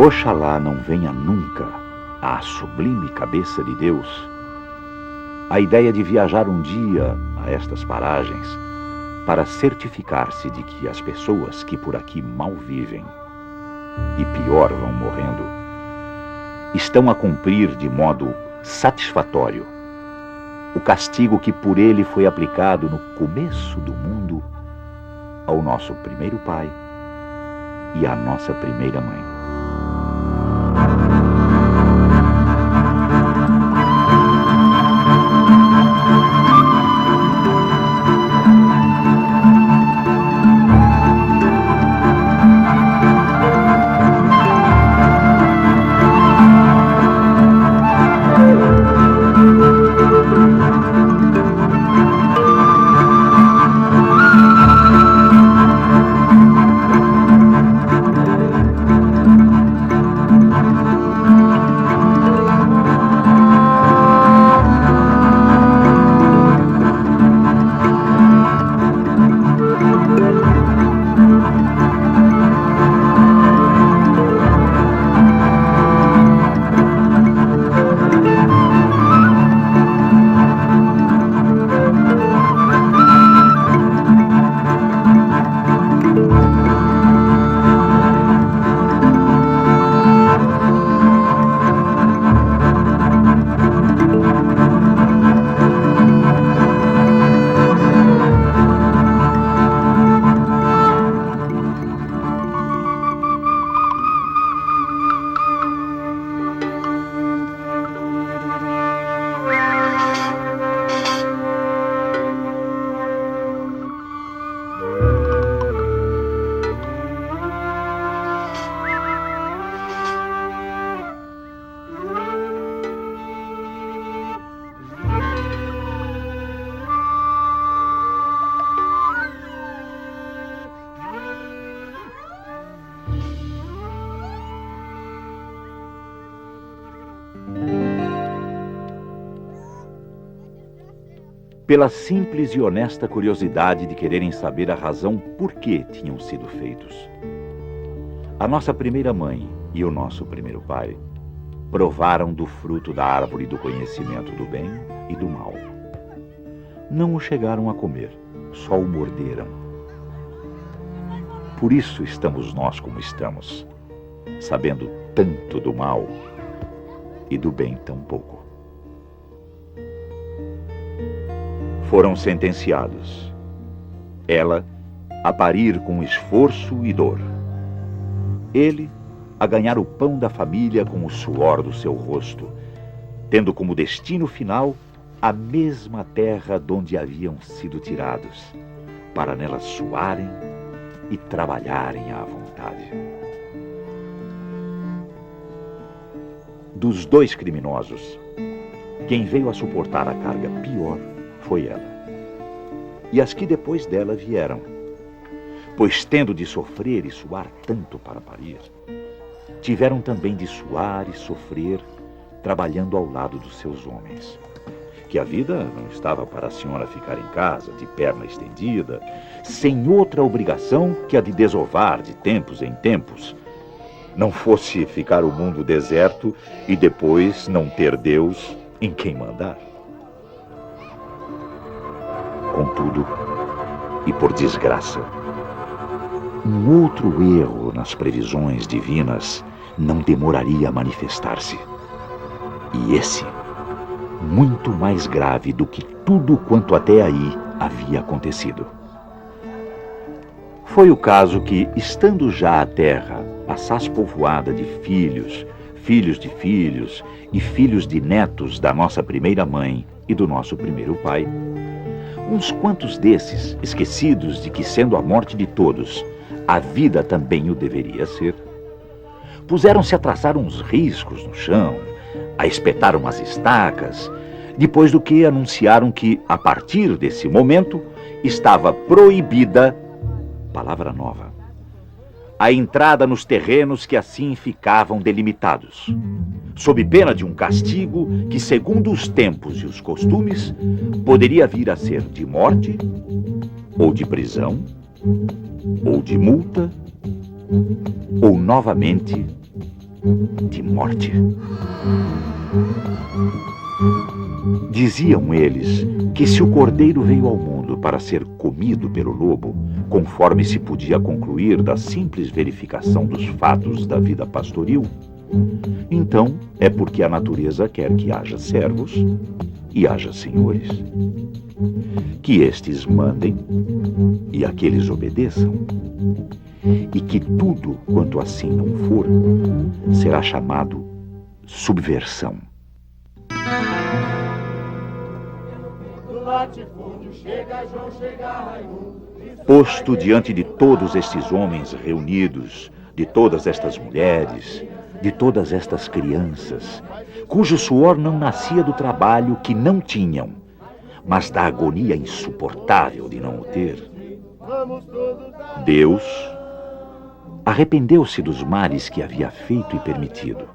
Oxalá não venha nunca à sublime cabeça de Deus a ideia de viajar um dia a estas paragens para certificar-se de que as pessoas que por aqui mal vivem e pior vão morrendo estão a cumprir de modo satisfatório o castigo que por ele foi aplicado no começo do mundo ao nosso primeiro pai e à nossa primeira mãe. Pela simples e honesta curiosidade de quererem saber a razão por que tinham sido feitos. A nossa primeira mãe e o nosso primeiro pai provaram do fruto da árvore do conhecimento do bem e do mal. Não o chegaram a comer, só o morderam. Por isso estamos nós como estamos, sabendo tanto do mal e do bem tão pouco. Foram sentenciados, ela a parir com esforço e dor, ele a ganhar o pão da família com o suor do seu rosto, tendo como destino final a mesma terra donde haviam sido tirados, para nela suarem e trabalharem à vontade. Dos dois criminosos, quem veio a suportar a carga pior foi ela, e as que depois dela vieram, pois tendo de sofrer e suar tanto para parir, tiveram também de suar e sofrer trabalhando ao lado dos seus homens, que a vida não estava para a senhora ficar em casa, de perna estendida, sem outra obrigação que a de desovar de tempos em tempos, não fosse ficar o mundo deserto e depois não ter Deus em quem mandar. Contudo, e por desgraça, um outro erro nas previsões divinas não demoraria a manifestar-se. E esse, muito mais grave do que tudo quanto até aí havia acontecido. Foi o caso que, estando já a terra assaz povoada de filhos, filhos de filhos e filhos de netos da nossa primeira mãe e do nosso primeiro pai, uns quantos desses, esquecidos de que, sendo a morte de todos, a vida também o deveria ser, puseram-se a traçar uns riscos no chão, a espetar umas estacas, depois do que anunciaram que, a partir desse momento, estava proibida, palavra nova, a entrada nos terrenos que assim ficavam delimitados, sob pena de um castigo que, segundo os tempos e os costumes, poderia vir a ser de morte, ou de prisão, ou de multa, ou novamente de morte. Diziam eles que se o cordeiro veio ao mundo para ser comido pelo lobo, conforme se podia concluir da simples verificação dos fatos da vida pastoril, então é porque a natureza quer que haja servos e haja senhores, que estes mandem e aqueles obedeçam, e que tudo quanto assim não for será chamado subversão. Posto diante de todos estes homens reunidos, de todas estas mulheres, de todas estas crianças, cujo suor não nascia do trabalho que não tinham, mas da agonia insuportável de não o ter, Deus arrependeu-se dos males que havia feito e permitido,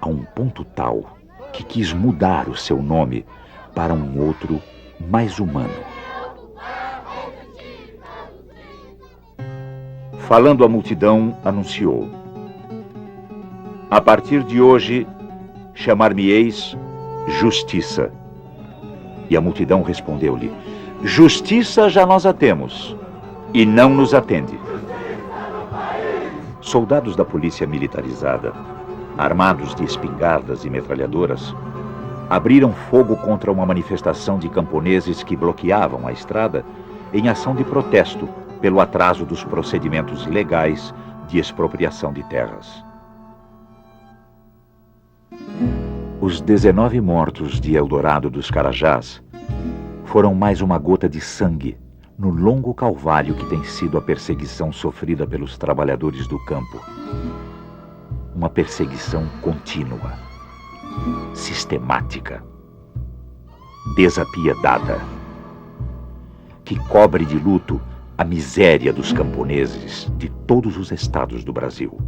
a um ponto tal que quis mudar o seu nome para um outro mais humano. Falando à multidão, anunciou: a partir de hoje, chamar-me-eis Justiça. E a multidão respondeu-lhe: justiça já nós a temos, e não nos atende. Soldados da polícia militarizada, armados de espingardas e metralhadoras, abriram fogo contra uma manifestação de camponeses que bloqueavam a estrada em ação de protesto pelo atraso dos procedimentos legais de expropriação de terras. Os 19 mortos de Eldorado dos Carajás foram mais uma gota de sangue no longo calvário que tem sido a perseguição sofrida pelos trabalhadores do campo. Uma perseguição contínua, sistemática, desapiedada, que cobre de luto a miséria dos camponeses de todos os estados do Brasil.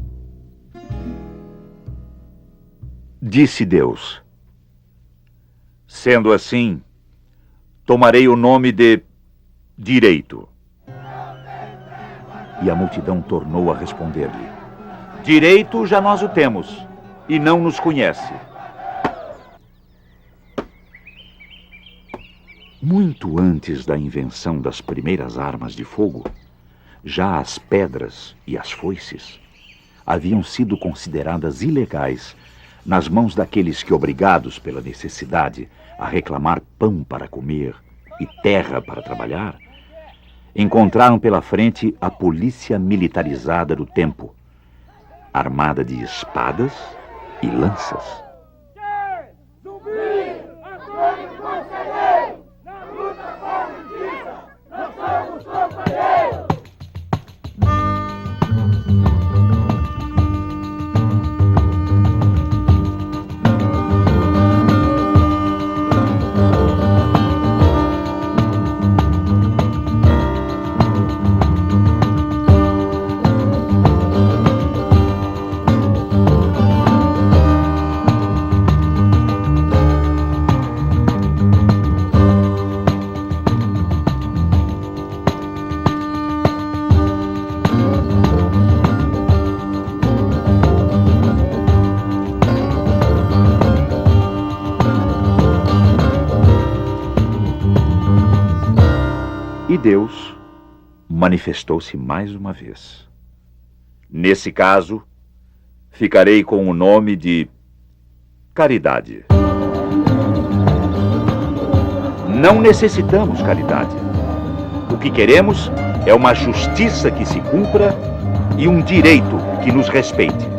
Disse Deus: sendo assim, tomarei o nome de Direito. E a multidão tornou a responder-lhe: direito já nós o temos, e não nos conhece. Muito antes da invenção das primeiras armas de fogo, já as pedras e as foices haviam sido consideradas ilegais nas mãos daqueles que, obrigados pela necessidade a reclamar pão para comer e terra para trabalhar, encontraram pela frente a polícia militarizada do tempo, armada de espadas e lanças. E Deus manifestou-se mais uma vez. Nesse caso, ficarei com o nome de Caridade. Não necessitamos caridade. O que queremos é uma justiça que se cumpra e um direito que nos respeite.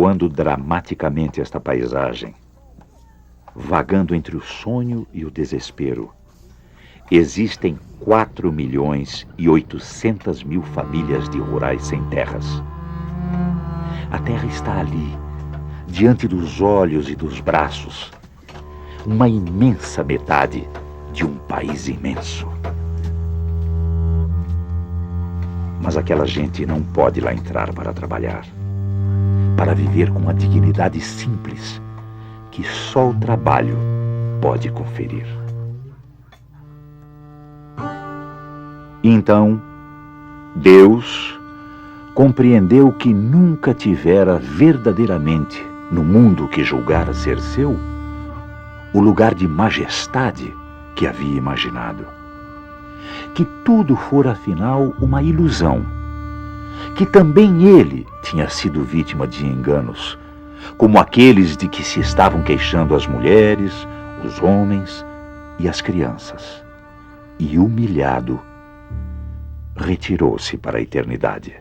povoando dramaticamente esta paisagem, vagando entre o sonho e o desespero, existem 4.800.000 famílias de rurais sem terras. A terra está ali, diante dos olhos e dos braços, uma imensa metade de um país imenso. Mas aquela gente não pode lá entrar para trabalhar, para viver com a dignidade simples que só o trabalho pode conferir. Então, Deus compreendeu que nunca tivera verdadeiramente, no mundo que julgara ser seu, o lugar de majestade que havia imaginado. Que tudo fora afinal uma ilusão, que também ele tinha sido vítima de enganos, como aqueles de que se estavam queixando as mulheres, os homens e as crianças. E humilhado, retirou-se para a eternidade.